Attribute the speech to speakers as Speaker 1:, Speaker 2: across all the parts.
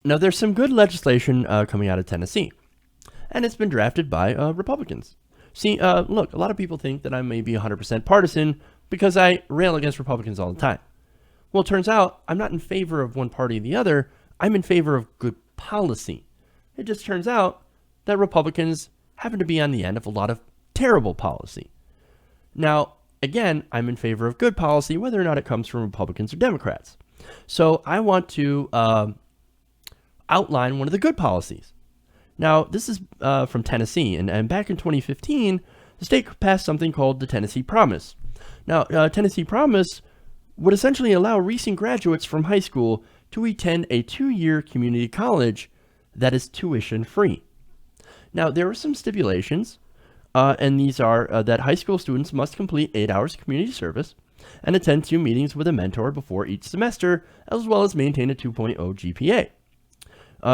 Speaker 1: Now, there's some good legislation coming out of Tennessee, and it's been drafted by Republicans. See, look, a lot of people think that I may be 100% partisan because I rail against Republicans all the time. Well, it turns out I'm not in favor of one party or the other. I'm in favor of good policy. It just turns out that Republicans happen to be on the end of a lot of terrible policy. Now, again, I'm in favor of good policy, whether or not it comes from Republicans or Democrats. So I want to outline one of the good policies. Now, this is from Tennessee, and back in 2015, the state passed something called the Tennessee Promise. Now, Tennessee Promise would essentially allow recent graduates from high school to attend a 2-year community college that is tuition free. Now, there are some stipulations, and these are that high school students must complete 8 hours of community service and attend 2 meetings with a mentor before each semester, as well as maintain a 2.0 GPA.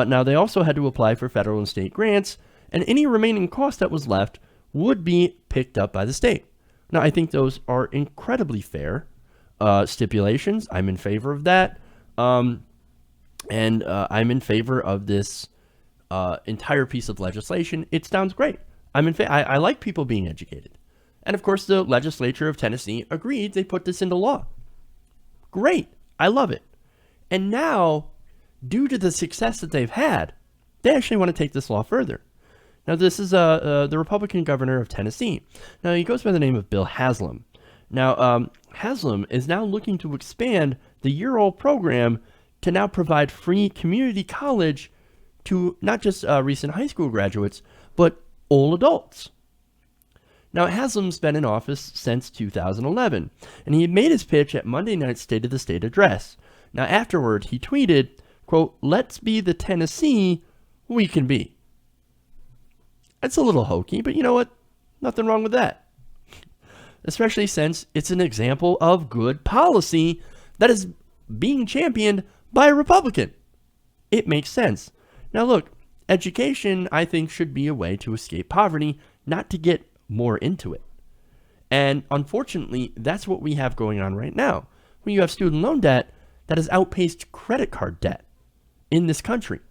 Speaker 1: Now, they also had to apply for federal and state grants, and any remaining cost that was left would be picked up by the state. Now, I think those are incredibly fair stipulations. I'm in favor of that. And I'm in favor of this entire piece of legislation. It sounds great. I like people being educated. And of course, the legislature of Tennessee agreed. They put this into law. Great. I love it. And now, due to the success that they've had, they actually want to take this law further. Now, this is the Republican governor of Tennessee. Now, he goes by the name of Bill Haslam. Now, Haslam is now looking to expand the year-old program to now provide free community college to not just recent high school graduates, but all adults. Now, Haslam's been in office since 2011, and he made his pitch at Monday night's State of the State address. Now, afterward, he tweeted, quote, "Let's be the Tennessee we can be." That's a little hokey, but you know what? Nothing wrong with that. Especially since it's an example of good policy that is being championed by a Republican. It makes sense. Now look, education, I think, should be a way to escape poverty, not to get more into it. And unfortunately, that's what we have going on right now. When you have student loan debt that has outpaced credit card debt in this country,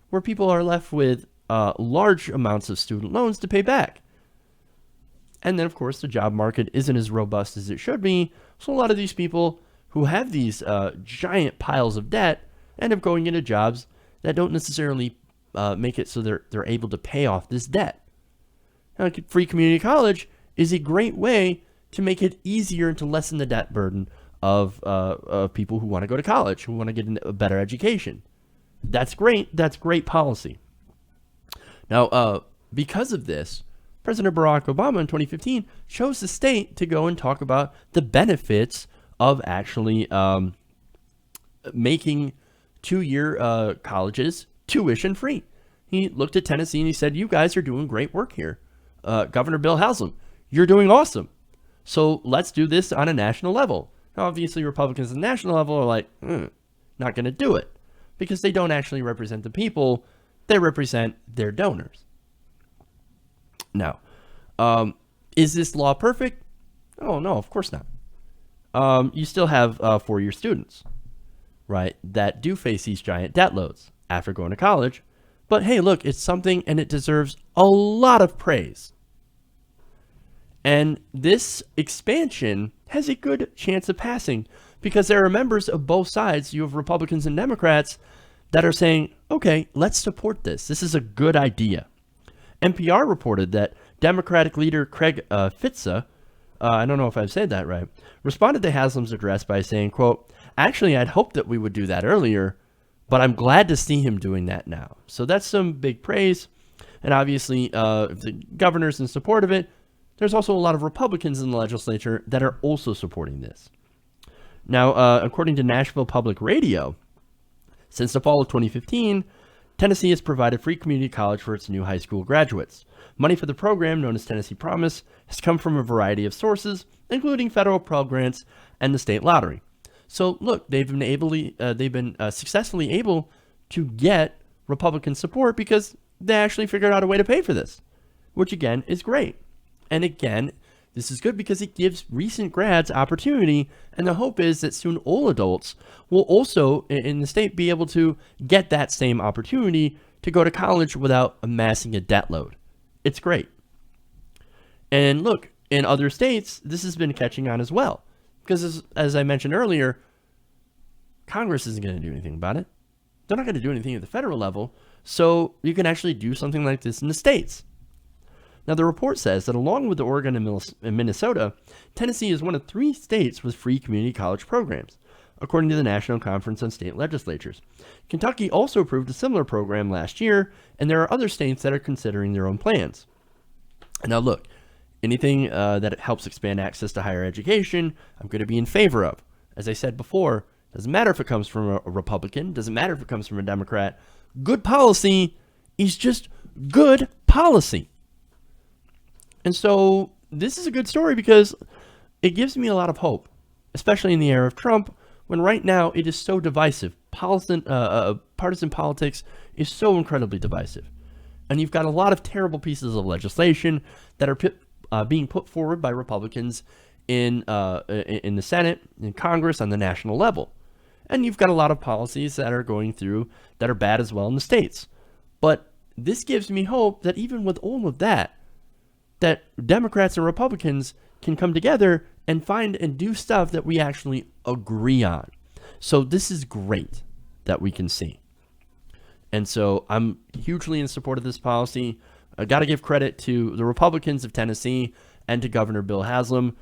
Speaker 1: where people are left with large amounts of student loans to pay back. And then, of course, the job market isn't as robust as it should be. So a lot of these people who have these giant piles of debt end up going into jobs that don't necessarily make it so they're able to pay off this debt. Now, free community college is a great way to make it easier and to lessen the debt burden of people who want to go to college, who want to get a better education. That's great. That's great policy. Now, because of this, President Barack Obama in 2015 chose the state to go and talk about the benefits of actually making 2-year colleges tuition free. He looked at Tennessee and he said, "You guys are doing great work here. Governor Bill Haslam, you're doing awesome. So let's do this on a national level." Now, obviously, Republicans at the national level are like, not going to do it because they don't actually represent the people. They represent their donors. Now, is this law perfect? Oh, no, of course not. You still have 4-year students, right, that do face these giant debt loads after going to college. But hey, look, it's something and it deserves a lot of praise. And this expansion has a good chance of passing because there are members of both sides. You have Republicans and Democrats that are saying, okay, let's support this. This is a good idea. NPR reported that Democratic leader Craig Fitza, I don't know if I've said that right, responded to Haslam's address by saying, quote, "Actually, I'd hoped that we would do that earlier, but I'm glad to see him doing that now." So that's some big praise. And obviously, if the governor's in support of it, there's also a lot of Republicans in the legislature that are also supporting this. Now, according to Nashville Public Radio, since the fall of 2015, Tennessee has provided free community college for its new high school graduates. Money for the program, known as Tennessee Promise, has come from a variety of sources, including federal Pell Grants and the state lottery. So, look, they've been successfully able to get Republican support because they actually figured out a way to pay for this, which again is great. And again, This is good because it gives recent grads opportunity, and the hope is that soon all adults will also in the state be able to get that same opportunity to go to college without amassing a debt load. It's great. And look, in other states, this has been catching on as well. Because as I mentioned earlier, Congress isn't going to do anything about it. They're not going to do anything at the federal level, so you can actually do something like this in the states. Now, the report says that along with Oregon and Minnesota, Tennessee is one of 3 states with free community college programs, according to the National Conference on State Legislatures. Kentucky also approved a similar program last year, and there are other states that are considering their own plans. Now, look, anything that helps expand access to higher education, I'm going to be in favor of. As I said before, doesn't matter if it comes from a Republican, doesn't matter if it comes from a Democrat. Good policy is just good policy. And so this is a good story because it gives me a lot of hope, especially in the era of Trump, when right now it is so divisive. Partisan politics is so incredibly divisive. And you've got a lot of terrible pieces of legislation that are being put forward by Republicans in the Senate, in Congress, on the national level. And you've got a lot of policies that are going through that are bad as well in the states. But this gives me hope that even with all of that, that Democrats and Republicans can come together and find and do stuff that we actually agree on. So this is great that we can see. And so I'm hugely in support of this policy. I got to give credit to the Republicans of Tennessee and to Governor Bill Haslam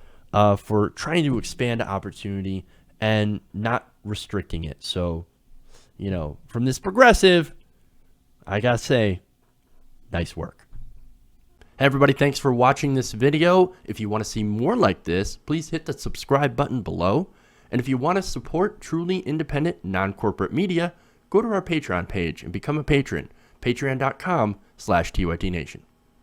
Speaker 1: for trying to expand opportunity and not restricting it. So, from this progressive, I got to say, nice work. Hey everybody, thanks for watching this video. If you want to see more like this, please hit the subscribe button below. And if you want to support truly independent, non-corporate media, go to our Patreon page and become a patron. Patreon.com/TYTNation.